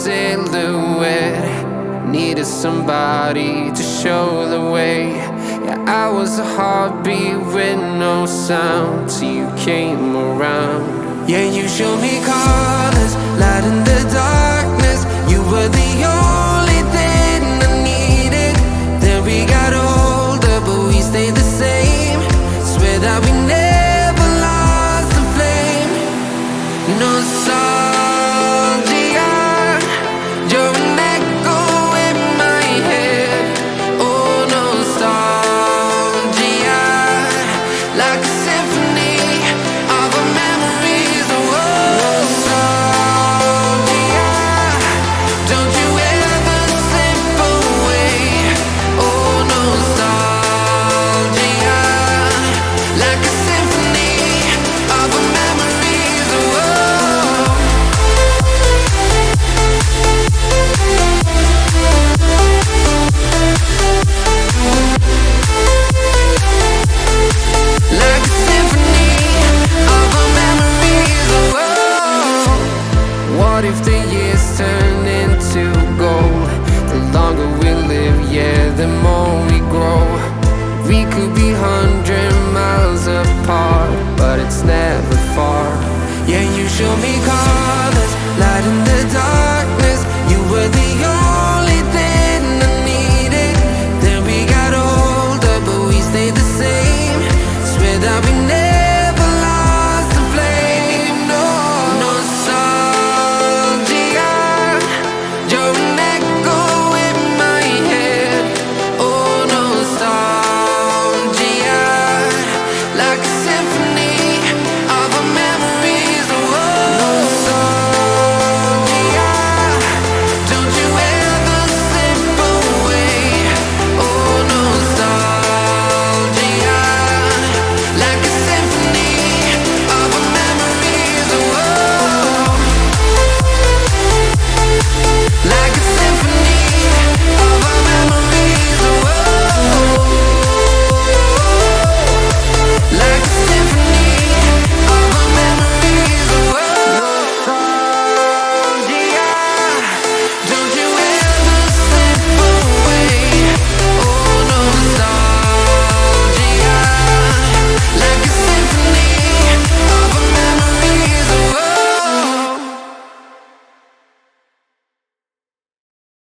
silhouette. Needed somebody to show the way. Yeah, I was a heartbeat with no sound till you came around. Yeah, you showed me colors, light in the darkness. You were the only